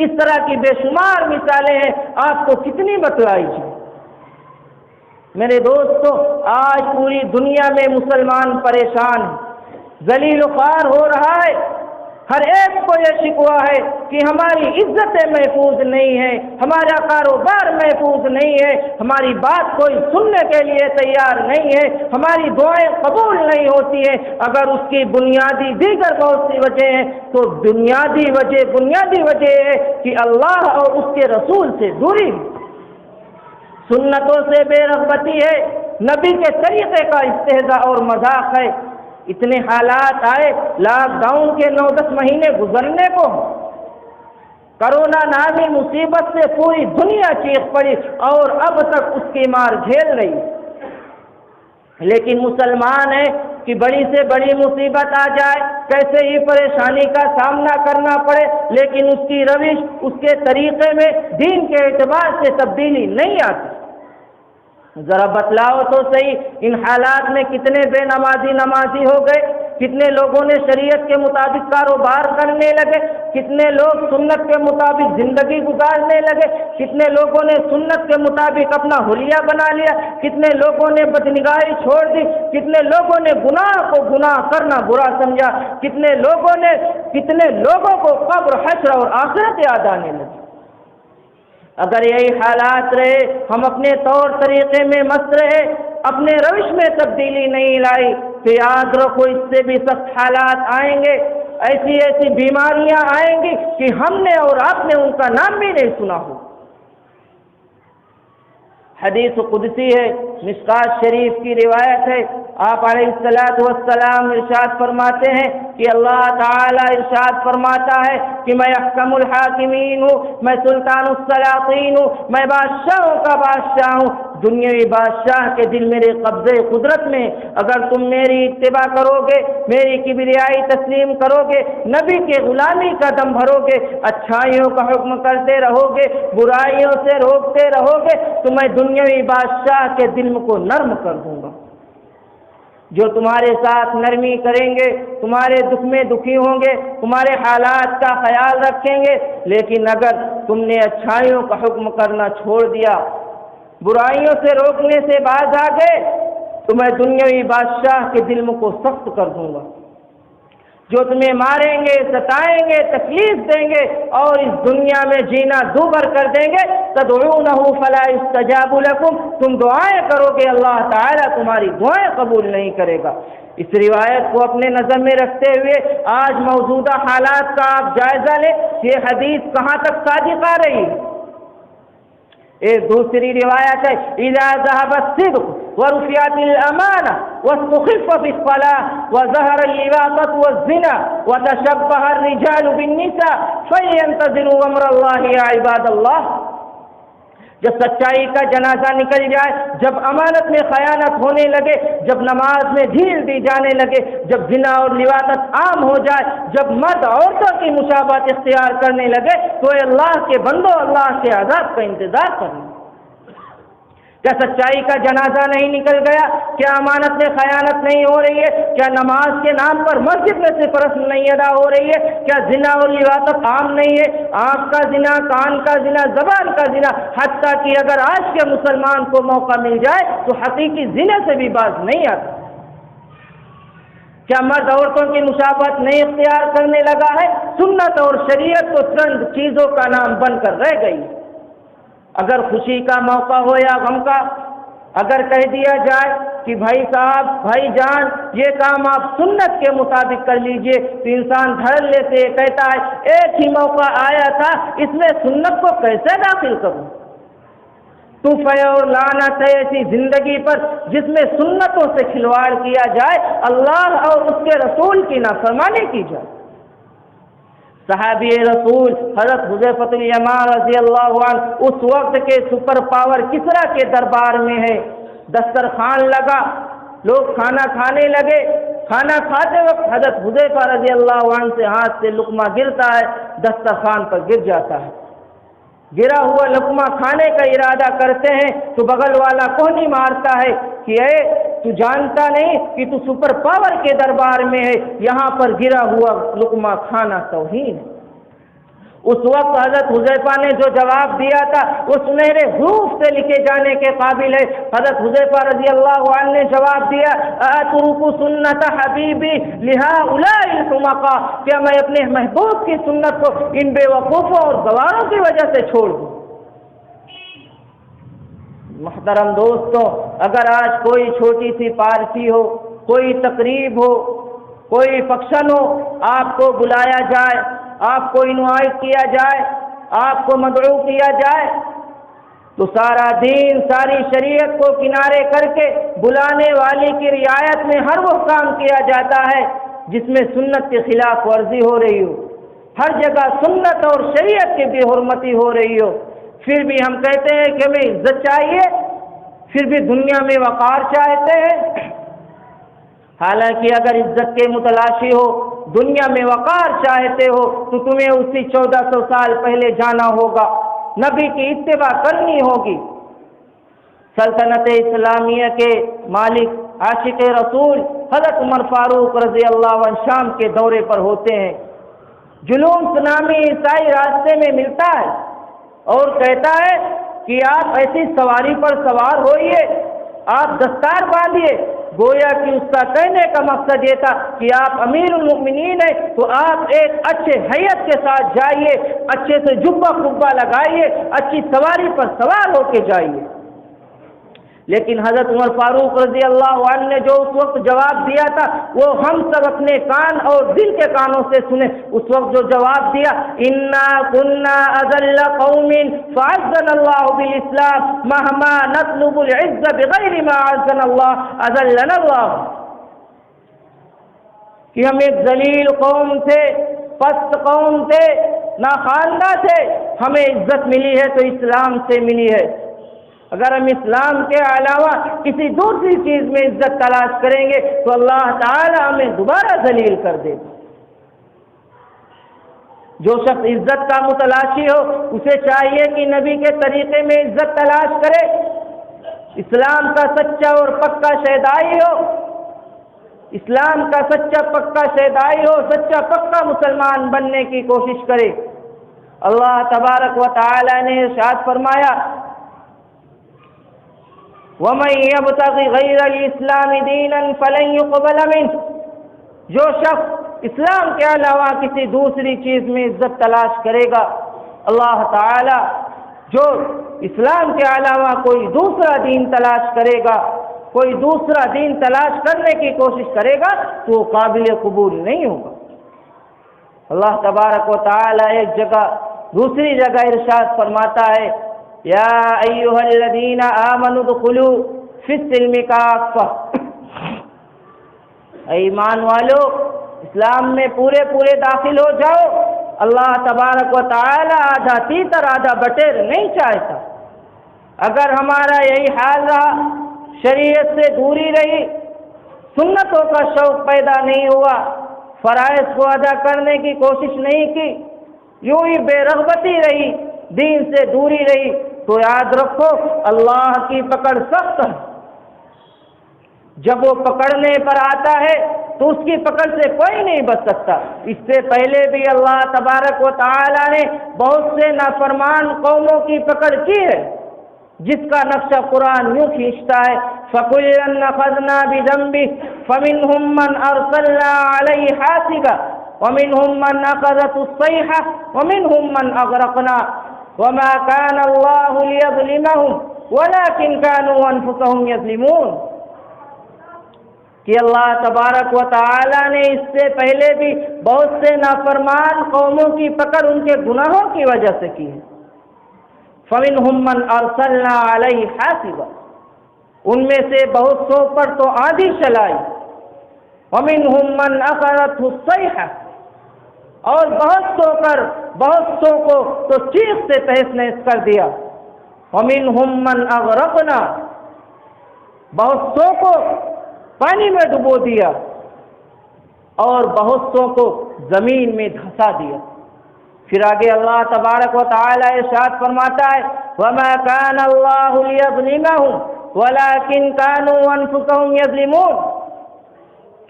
اس طرح کی بے شمار مثالیں ہیں، آپ کو کتنی بتلائی جائیں۔ میرے دوستو، آج پوری دنیا میں مسلمان پریشان ہے، ذلیل و خوار ہو رہا ہے۔ ہر ایک کو یہ شکوہ ہے کہ ہماری عزتیں محفوظ نہیں ہیں، ہمارا کاروبار محفوظ نہیں ہے، ہماری بات کوئی سننے کے لیے تیار نہیں ہے، ہماری دعائیں قبول نہیں ہوتی ہیں۔ اگر اس کی بنیادی دیگر بہت سی وجہ ہیں تو بنیادی وجہ ہے کہ اللہ اور اس کے رسول سے دوری، سنتوں سے بے رغبتی ہے، نبی کے طریقے کا استہزاء اور مذاق ہے۔ اتنے حالات آئے، لاک ڈاؤن کے 9-10 مہینے گزرنے کو، کرونا نامی مصیبت سے پوری دنیا چیخ پڑی اور اب تک اس کی مار جھیل رہی۔ لیکن مسلمان ہے کہ بڑی سے بڑی مصیبت آ جائے، کیسے ہی پریشانی کا سامنا کرنا پڑے، لیکن اس کی روش، اس کے طریقے میں دین کے اعتبار سے تبدیلی نہیں آتی۔ ذرا بتلاؤ تو صحیح، ان حالات میں کتنے بے نمازی ہو گئے، کتنے لوگوں نے شریعت کے مطابق کاروبار کرنے لگے، کتنے لوگ سنت کے مطابق زندگی گزارنے لگے، کتنے لوگوں نے سنت کے مطابق اپنا حلیہ بنا لیا، کتنے لوگوں نے بدنگاہی چھوڑ دی، کتنے لوگوں نے گناہ کو گناہ کرنا برا سمجھا، کتنے لوگوں کو قبر، حشر اور آخرت یاد آنے لگی۔ اگر یہی حالات رہے، ہم اپنے طور طریقے میں مست رہے، اپنے روش میں تبدیلی نہیں لائی، تو یاد رکھو اس سے بھی سخت حالات آئیں گے، ایسی بیماریاں آئیں گی کہ ہم نے اور آپ نے ان کا نام بھی نہیں سنا ہو۔ حدیث قدسی ہے، مشکات شریف کی روایت ہے، آپ علیہ السلام ارشاد فرماتے ہیں کہ اللہ تعالی ارشاد فرماتا ہے کہ میں احکم الحاکمین ہوں، میں سلطان السلاطین ہوں، میں بادشاہوں کا بادشاہ ہوں، دنیاوی بادشاہ کے دل میرے قبضے قدرت میں، اگر تم میری اتباع کرو گے، میری کبریائی تسلیم کرو گے، نبی کے غلامی کا دم بھرو گے، اچھائیوں کا حکم کرتے رہو گے، برائیوں سے روکتے رہو گے، تو میں دنیاوی بادشاہ کے دل کو نرم کر دوں گا۔ جو تمہارے ساتھ نرمی کریں گے، تمہارے دکھ میں دکھی ہوں گے، تمہارے حالات کا خیال رکھیں گے، لیکن اگر تم نے اچھائیوں کا حکم کرنا چھوڑ دیا، برائیوں سے روکنے سے باز آ گئے، تو میں دنیاوی بادشاہ کے دل کو سخت کر دوں گا۔ جو تمہیں ماریں گے، ستائیں گے، تکلیف دیں گے اور اس دنیا میں جینا دوبر کر دیں گے، تدعونہ فلا یستجاب لکم، تم دعائیں کرو گے، اللہ تعالیٰ تمہاری دعائیں قبول نہیں کرے گا۔ اس روایت کو اپنے نظر میں رکھتے ہوئے آج موجودہ حالات کا آپ جائزہ لیں، یہ حدیث کہاں تک صادق آ رہی ہے۔ ایک دوسری روایت ہے، اذا ذهب الصدق ورفعت الامانه واستخف في الصلاه وظهر اللواط والزنا وتشبه الرجال بالنساء فلينتظروا امر الله يا عباد الله۔ جب سچائی کا جنازہ نکل جائے، جب امانت میں خیانت ہونے لگے، جب نماز میں ڈھیل دی جانے لگے، جب زنا اور لواطت عام ہو جائے، جب مرد عورتوں کی مشابہت اختیار کرنے لگے، تو اللہ کے بندو، اللہ کے عذاب کا انتظار کرنا۔ کیا سچائی کا جنازہ نہیں نکل گیا؟ کیا امانت میں خیانت نہیں ہو رہی ہے؟ کیا نماز کے نام پر مسجد میں سے رسم نہیں ادا ہو رہی ہے؟ کیا زنا اور لواطت عام نہیں ہے؟ آنکھ کا زنا، کان کا زنا، زبان کا زنا، حتیٰ کہ اگر آج کے مسلمان کو موقع مل جائے تو حقیقی زنا سے بھی باز نہیں آتا۔ کیا مرد عورتوں کی مشابہت نہیں اختیار کرنے لگا ہے؟ سنت اور شریعت تو چند چیزوں کا نام بن کر رہ گئی۔ اگر خوشی کا موقع ہو یا غم کا، اگر کہہ دیا جائے کہ بھائی صاحب، بھائی جان، یہ کام آپ سنت کے مطابق کر لیجئے، تو انسان دھڑ لیتے کہتا ہے ایک ہی موقع آیا تھا، اس میں سنت کو کیسے داخل کروں؟ توفہ اور لعنت ہے ایسی زندگی پر جس میں سنتوں سے کھلواڑ کیا جائے، اللہ اور اس کے رسول کی نافرمانی کی جائے۔ صحابی رسول حضرت حذیفہ الیمان رضی اللہ عنہ اس وقت کے سپر پاور کسریٰ کے دربار میں ہے، دسترخوان لگا، لوگ کھانا کھانے لگے، کھانا کھاتے وقت حضرت حذیفہ رضی اللہ عنہ سے ہاتھ سے لقمہ گرتا ہے، دسترخوان پر گر جاتا ہے۔ گرا ہوا لقمہ کھانے کا ارادہ کرتے ہیں تو بغل والا کوہنی مارتا ہے کہ اے تو جانتا نہیں کہ تو سپر پاور کے دربار میں ہے، یہاں پر گرا ہوا لقمہ کھانا توہین ہے۔ اس وقت حضرت حذیفہ نے جو جواب دیا تھا وہ سنہرے حروف سے لکھے جانے کے قابل ہے۔ حضرت حذیفہ رضی اللہ عنہ نے جواب دیا اترک سنت حبیبی لہؤلاء الحمقاء، کیا میں اپنے محبوب کی سنت کو ان بے وقوفوں اور گواروں کی وجہ سے چھوڑ دوں؟ محترم دوستوں، اگر آج کوئی چھوٹی سی پارٹی ہو، کوئی تقریب ہو، کوئی فنکشن ہو، آپ کو بلایا جائے، آپ کو انوائٹ کیا جائے، آپ کو مدعو کیا جائے، تو سارا دین، ساری شریعت کو کنارے کر کے بلانے والی کی رعایت میں ہر وہ کام کیا جاتا ہے جس میں سنت کی خلاف ورزی ہو رہی ہو، ہر جگہ سنت اور شریعت کی بے حرمتی ہو رہی ہو، پھر بھی ہم کہتے ہیں کہ ہمیں عزت چاہیے، پھر بھی دنیا میں وقار چاہتے ہیں۔ حالانکہ اگر عزت کے متلاشی ہو، دنیا میں وقار چاہتے ہو، تو تمہیں اسی 1400 سال پہلے جانا ہوگا، نبی کی اتباع کرنی ہوگی۔ سلطنت اسلامیہ کے مالک عاشق رسول حضرت عمر فاروق رضی اللہ عنہ شام کے دورے پر ہوتے ہیں، جلوم نامی عیسائی راستے میں ملتا ہے اور کہتا ہے کہ آپ ایسی سواری پر سوار ہوئیے، آپ دستار باندھیے، گویا کہ اس کا کہنے کا مقصد یہ تھا کہ آپ امیر المؤمنین ہیں تو آپ ایک اچھے حیت کے ساتھ جائیے، اچھے سے جبہ قبہ لگائیے، اچھی سواری پر سوار ہو کے جائیے۔ لیکن حضرت عمر فاروق رضی اللہ عنہ نے جو اس وقت جواب دیا تھا وہ ہم سب اپنے کان اور دل کے کانوں سے سنے۔ اس وقت جو جواب دیا انا كنا اذل قوم فعزنا الله بالاسلام مهما نطلب العز بغیر ما عزنا الله اذلنا الله، کہ ہم ایک ذلیل قوم تھے، پست قوم تھے، ناخواندہ تھے، ہمیں عزت ملی ہے تو اسلام سے ملی ہے، اگر ہم اسلام کے علاوہ کسی دوسری چیز میں عزت تلاش کریں گے تو اللہ تعالی ہمیں دوبارہ ذلیل کر دے گا۔ جو شخص عزت کا متلاشی ہو اسے چاہیے کہ نبی کے طریقے میں عزت تلاش کرے، اسلام کا سچا اور پکا شیدائی ہو، اسلام کا سچا پکا شیدائی ہو، سچا پکا مسلمان بننے کی کوشش کرے۔ اللہ تبارک و تعالی نے ارشاد فرمایا وَمَن يَبْتَغِ غَيْرَ الْإِسْلَامِ دِينًا فَلَن يُقْبَلَ مِنْهُ، جو شخص اسلام کے علاوہ کسی دوسری چیز میں عزت تلاش کرے گا، اللہ تعالی جو اسلام کے علاوہ کوئی دوسرا دین تلاش کرے گا، کوئی دوسرا دین تلاش کرنے کی کوشش کرے گا تو وہ قابل قبول نہیں ہوگا۔ اللہ تبارک و تعالی ایک جگہ دوسری جگہ ارشاد فرماتا ہے یا ایھا الذین آمنوا ادخلوا فی السلم کافہ، اے ایمان والو اسلام میں پورے داخل ہو جاؤ۔ اللہ تبارک و تعالی آدھا تیتر آدھا بٹیر نہیں چاہتا۔ اگر ہمارا یہی حال رہا، شریعت سے دوری رہی، سنتوں کا شوق پیدا نہیں ہوا، فرائض کو ادا کرنے کی کوشش نہیں کی، یوں ہی بے رغبتی رہی، دین سے دوری رہی، تو یاد رکھو اللہ کی پکڑ سخت ہے۔ جب وہ پکڑنے پر آتا ہے تو اس کی پکڑ سے کوئی نہیں بچ سکتا۔ اس سے پہلے بھی اللہ تبارک و تعالی نے بہت سے نافرمان قوموں کی پکڑ کی ہے، جس کا نقشہ قرآن یوں کھینچتا ہے فَكُلًّا أَخَذْنَا بِذَنبِهِ فَمِنْهُمْ مَنْ أَرْسَلْنَا عَلَيْهِ حَاصِبًا وَمِنْهُمْ مَنْ أَخَذَتْهُ الصَّيْحَةُ وَمِنْهُمْ مَنْ أَغْرَقْنَا وَمَا كَانَ اللَّهُ لِيَظْلِمَهُمْ وَلَكِنْ كَانُوا أَنفُسَهُمْ يَظْلِمُونَ، کہ اللہ تبارک و تعالی نے اس سے پہلے بھی بہت سے نافرمان قوموں کی پکڑ ان کے گناہوں کی وجہ سے کی ہے۔ فَمِنْهُمْ مَنْ أَرْسَلْنَا عَلَيْهِ حَاصِبًا، ان میں سے بہت سو پر تو آندھی چلائی، وَمِنْهُمْ مَنْ أَخَذَتْهُ الصَّيْحَةُ، اور بہت سو کو تو چیخ سے تہس نہس کر دیا، وَمِنْهُمْ مَنْ أَغْرَقْنَا، بہت سو کو پانی میں ڈبو دیا اور بہت سو کو زمین میں دھسا دیا۔ پھر آگے اللہ تبارک و تعالی ارشاد فرماتا ہے وَمَا كَانَ اللَّهُ لِيَظْلِمَهُمْ وَلَكِنْ كَانُوا أَنفُسَهُمْ يَظْلِمُونَ،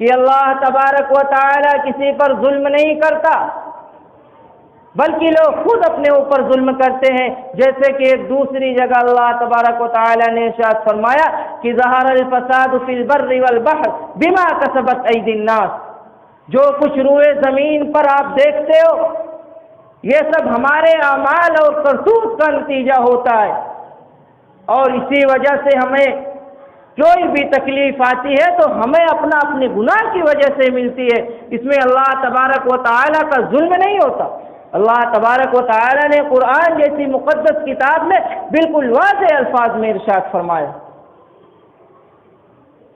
کہ اللہ تبارک و تعالی کسی پر ظلم نہیں کرتا، بلکہ لوگ خود اپنے اوپر ظلم کرتے ہیں، جیسے کہ ایک دوسری جگہ اللہ تبارک و تعالی نے ارشاد فرمایا کہ ظہر الفساد فی البر والبحر بما کسبت ایدی الناس، جو کچھ روئے زمین پر آپ دیکھتے ہو یہ سب ہمارے اعمال اور کرتوت کا نتیجہ ہوتا ہے، اور اسی وجہ سے ہمیں کوئی بھی تکلیف آتی ہے تو ہمیں اپنے گناہ کی وجہ سے ملتی ہے، اس میں اللہ تبارک و تعالی کا ظلم نہیں ہوتا۔ اللہ تبارک و تعالی نے قرآن جیسی مقدس کتاب میں بالکل واضح الفاظ میں ارشاد فرمایا۔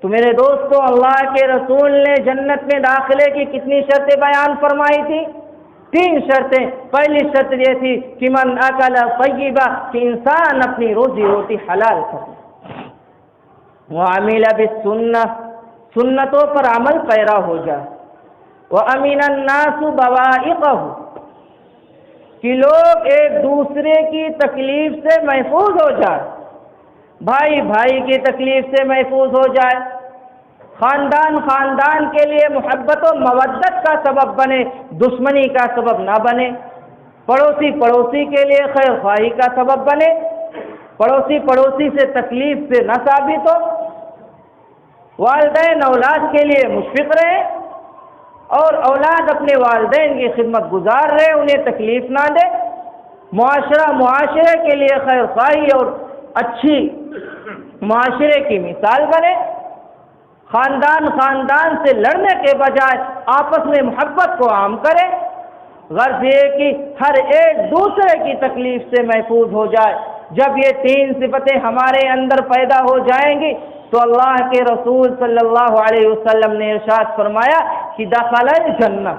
تو میرے دوستو، اللہ کے رسول نے جنت میں داخلے کی کتنی شرطیں بیان فرمائی تھی؟ 3 شرطیں۔ پہلی شرط یہ تھی کہ من اکل طیبہ، کہ انسان اپنی روزی روٹی حلال کرے، وعمل بالسنہ، سنتوں پر عمل پیرا ہو جائے، وامن الناس بوائقہ، کہ لوگ ایک دوسرے کی تکلیف سے محفوظ ہو جائے، بھائی بھائی کی تکلیف سے محفوظ ہو جائے، خاندان خاندان کے لیے محبت و مودت کا سبب بنے، دشمنی کا سبب نہ بنے، پڑوسی پڑوسی کے لیے خیر خواہی کا سبب بنے، پڑوسی پڑوسی سے تکلیف سے نہ ثابت ہو، والدین اولاد کے لیے مشفق رہے، اور اولاد اپنے والدین کی خدمت گزار رہے، انہیں تکلیف نہ دے، معاشرہ معاشرے کے لیے خیر خواہی اور اچھی معاشرے کی مثال بنے، خاندان خاندان سے لڑنے کے بجائے آپس میں محبت کو عام کرے، غرض یہ کہ ہر ایک دوسرے کی تکلیف سے محفوظ ہو جائے۔ جب یہ 3 صفتیں ہمارے اندر پیدا ہو جائیں گی تو اللہ کے رسول صلی اللہ علیہ وسلم نے ارشاد فرمایا کہ دخل الجنہ،